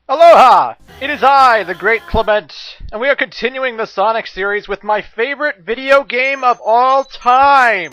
Aloha! It is I, the Great Clement, and we are continuing the Sonic series with my favorite video game of all time!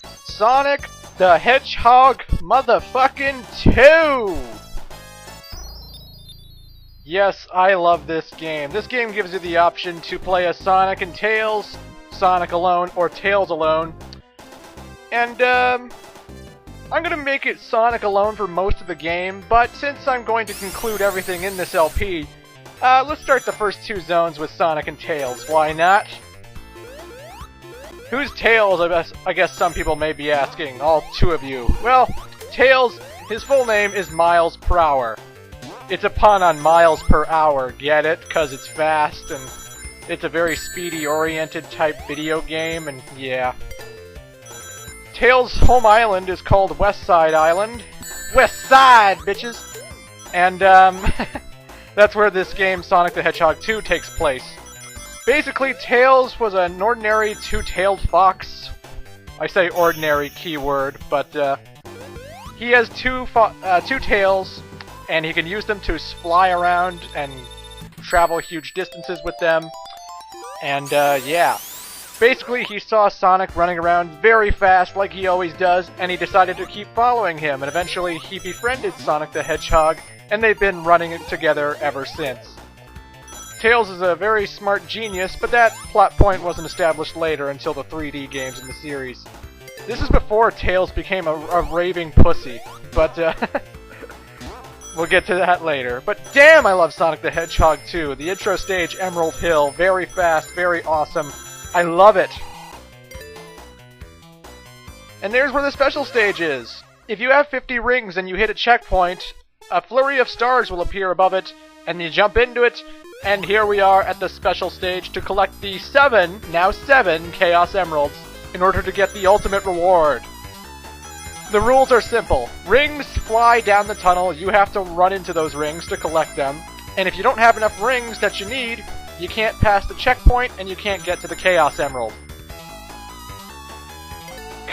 Sonic the Hedgehog motherfucking 2! Yes, I love this game. This game gives you the option to play as Sonic and Tails, Sonic alone, or Tails alone. And, I'm gonna make it Sonic alone for most of the game, but since I'm going to conclude everything in this LP, let's start the first two zones with Sonic and Tails. Why not? Who's Tails, I guess some people may be asking, all two of you. Well, Tails, his full name is Miles per Hour. It's a pun on miles per hour, get it? 'Cause it's fast, and it's a very speedy-oriented type video game, and yeah. Tails' home island is called West Side Island. West Side, bitches! And, that's where this game, Sonic the Hedgehog 2, takes place. Basically, Tails was an ordinary two-tailed fox. I say ordinary keyword, but, he has two tails, and he can use them to fly around and travel huge distances with them. And, yeah. Basically, he saw Sonic running around very fast like he always does, and he decided to keep following him, and eventually he befriended Sonic the Hedgehog, and they've been running together ever since. Tails is a very smart genius, but that plot point wasn't established later until the 3D games in the series. This is before Tails became a raving pussy, but we'll get to that later. But damn, I love Sonic the Hedgehog 2. The intro stage, Emerald Hill, very fast, very awesome. I love it! And there's where the special stage is! If you have 50 rings and you hit a checkpoint, a flurry of stars will appear above it, and you jump into it, and here we are at the special stage to collect the now seven Chaos Emeralds in order to get the ultimate reward. The rules are simple. Rings fly down the tunnel, you have to run into those rings to collect them, and if you don't have enough rings that you need, you can't pass the checkpoint, and you can't get to the Chaos Emerald.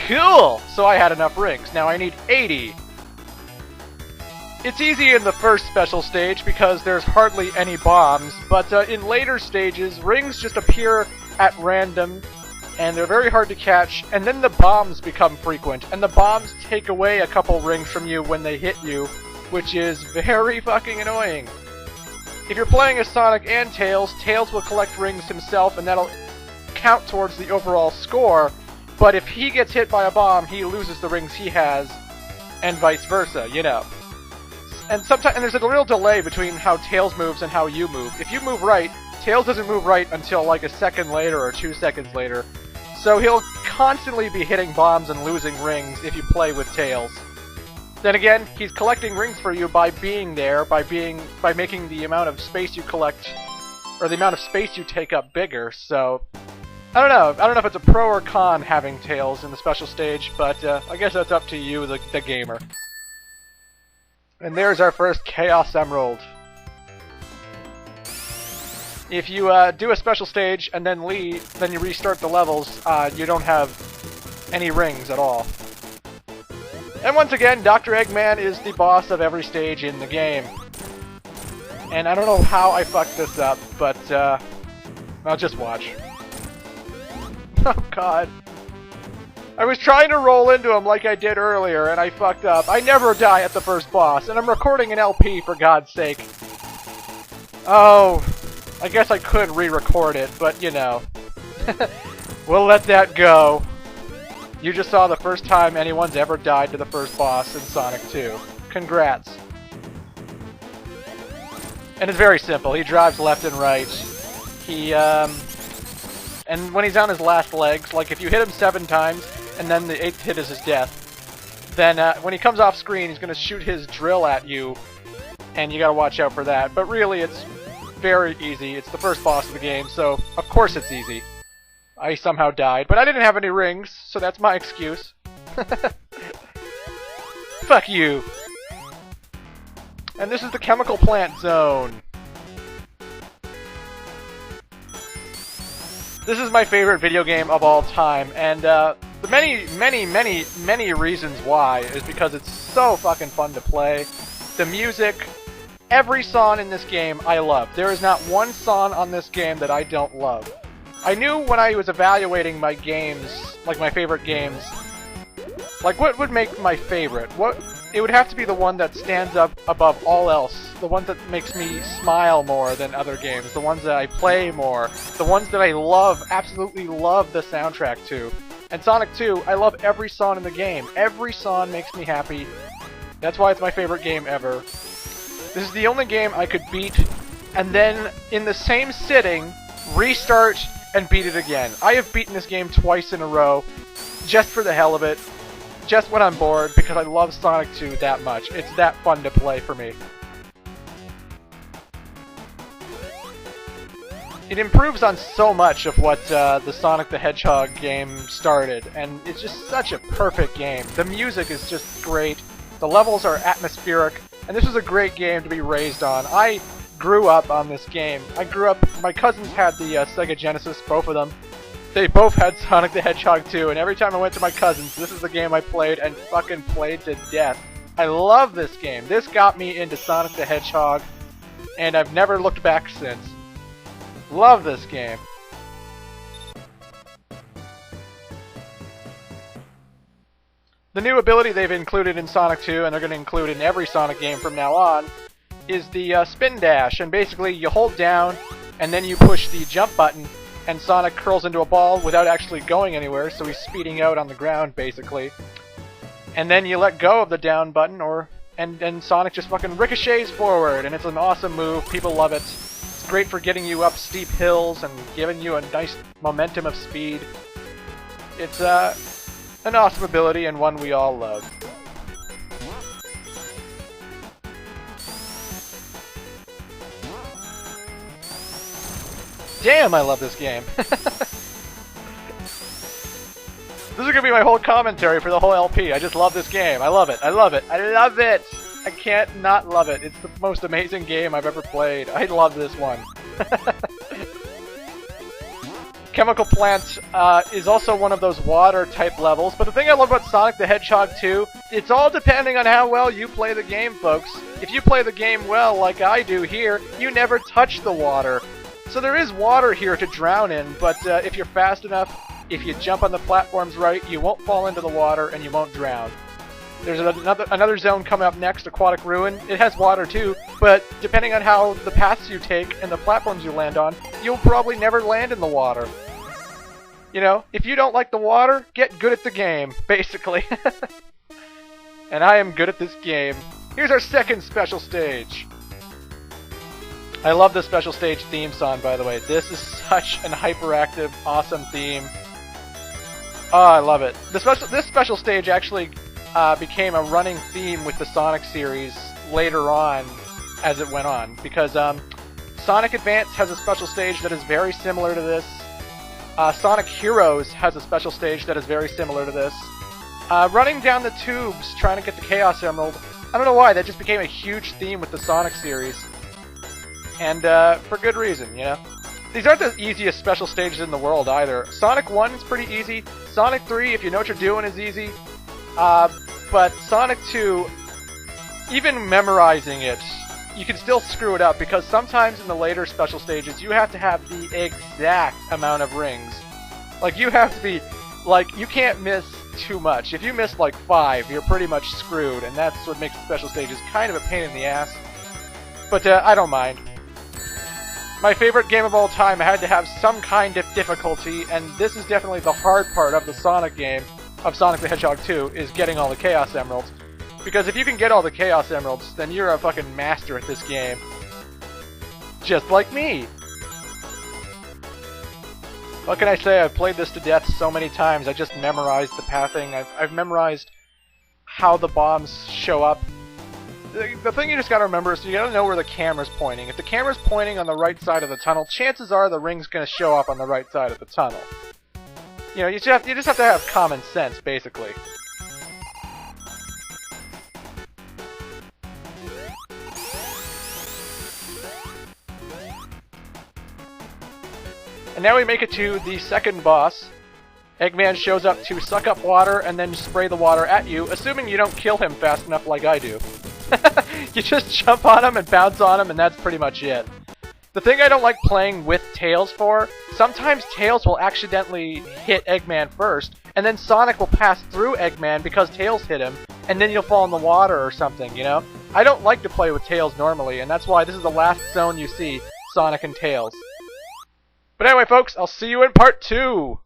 Cool! So I had enough rings. Now I need 80. It's easy in the first special stage because there's hardly any bombs, but in later stages, rings just appear at random, and they're very hard to catch, and then the bombs become frequent, and the bombs take away a couple rings from you when they hit you, which is very fucking annoying. If you're playing as Sonic and Tails, Tails will collect rings himself, and that'll count towards the overall score, but if he gets hit by a bomb, he loses the rings he has, and vice versa, you know. And there's a real delay between how Tails moves and how you move. If you move right, Tails doesn't move right until like a second later or 2 seconds later, so he'll constantly be hitting bombs and losing rings if you play with Tails. Then again, he's collecting rings for you by being there, by making the amount of space you collect, or the amount of space you take up bigger, so... I don't know if it's a pro or con having Tails in the special stage, but I guess that's up to you, the gamer. And there's our first Chaos Emerald. If you do a special stage and then leave, then you restart the levels, you don't have any rings at all. And once again, Dr. Eggman is the boss of every stage in the game. And I don't know how I fucked this up, but, I'll just watch. Oh god. I was trying to roll into him like I did earlier, and I fucked up. I never die at the first boss, and I'm recording an LP, for God's sake. Oh, I guess I could re-record it, but, you know. We'll let that go. You just saw the first time anyone's ever died to the first boss in Sonic 2. Congrats. And it's very simple. He drives left and right. And when he's on his last legs, like if you hit him 7 times, and then the 8th hit is his death, then when he comes off screen, he's gonna shoot his drill at you, and you gotta watch out for that. But really, it's very easy. It's the first boss of the game, so of course it's easy. I somehow died, but I didn't have any rings, so that's my excuse. Fuck you. And this is the Chemical Plant Zone. This is my favorite video game of all time, and the many reasons why is because it's so fucking fun to play. The music, Every song in this game I love. There is not one song on this game that I don't love. I knew when I was evaluating my games, like my favorite games, like what would make my favorite? It would have to be the one that stands up above all else. The one that makes me smile more than other games. The ones that I play more. The ones that I love, absolutely love the soundtrack to. And Sonic 2, I love every song in the game. Every song makes me happy. That's why it's my favorite game ever. This is the only game I could beat, and then in the same sitting, restart and beat it again. I have beaten this game twice in a row, just for the hell of it. Just when I'm bored, because I love Sonic 2 that much. It's that fun to play for me. It improves on so much of what the Sonic the Hedgehog game started, and it's just such a perfect game. The music is just great, the levels are atmospheric, and this is a great game to be raised on. I grew up on this game. My cousins had the Sega Genesis, both of them. They both had Sonic the Hedgehog 2, and every time I went to my cousins, this is the game I played and fucking played to death. I love this game. This got me into Sonic the Hedgehog, and I've never looked back since. Love this game. The new ability they've included in Sonic 2, and they're going to include in every Sonic game from now on, is the spin dash. And basically, you hold down, and then you push the jump button, and Sonic curls into a ball without actually going anywhere, so he's speeding out on the ground, basically. And then you let go of the down button, and Sonic just fucking ricochets forward, and it's an awesome move. People love it. It's great for getting you up steep hills and giving you a nice momentum of speed. It's an awesome ability and one we all love. Damn, I love this game. This is gonna be my whole commentary for the whole LP. I just love this game. I love it. I love it. I love it! I can't not love it. It's the most amazing game I've ever played. I love this one. Chemical Plant is also one of those water-type levels, but the thing I love about Sonic the Hedgehog 2, it's all depending on how well you play the game, folks. If you play the game well, like I do here, you never touch the water. So there is water here to drown in, but if you're fast enough, if you jump on the platforms right, you won't fall into the water and you won't drown. There's another zone coming up next, Aquatic Ruin. It has water too, but depending on how the paths you take and the platforms you land on, you'll probably never land in the water. You know, if you don't like the water, get good at the game, basically. And I am good at this game. Here's our second special stage. I love the special stage theme song, by the way. This is such an hyperactive, awesome theme. Oh, I love it. This special stage actually became a running theme with the Sonic series later on as it went on, because Sonic Advance has a special stage that is very similar to this. Sonic Heroes has a special stage that is very similar to this. Running down the tubes trying to get the Chaos Emerald, I don't know why, that just became a huge theme with the Sonic series. And for good reason, you know? These aren't the easiest special stages in the world either. Sonic 1 is pretty easy. Sonic 3, if you know what you're doing, is easy. But Sonic 2, even memorizing it, you can still screw it up, because sometimes in the later special stages, you have to have the exact amount of rings. Like, you have to be, like, you can't miss too much. If you miss, like, 5, you're pretty much screwed, and that's what makes the special stages kind of a pain in the ass. But, I don't mind. My favorite game of all time had to have some kind of difficulty, and this is definitely the hard part of the Sonic game, of Sonic the Hedgehog 2, is getting all the Chaos Emeralds. Because if you can get all the Chaos Emeralds, then you're a fucking master at this game. Just like me! What can I say? I've played this to death so many times. I just memorized the pathing. I've memorized how the bombs show up. The thing you just gotta remember is you gotta know where the camera's pointing. If the camera's pointing on the right side of the tunnel, chances are the ring's gonna show up on the right side of the tunnel. You know, you just have to have common sense, basically. And now we make it to the second boss. Eggman shows up to suck up water and then spray the water at you, assuming you don't kill him fast enough like I do. You just jump on them and bounce on them, and that's pretty much it. The thing I don't like playing with Tails for, sometimes Tails will accidentally hit Eggman first, and then Sonic will pass through Eggman because Tails hit him, and then you'll fall in the water or something, you know? I don't like to play with Tails normally, and that's why this is the last zone you see, Sonic and Tails. But anyway, folks, I'll see you in part 2!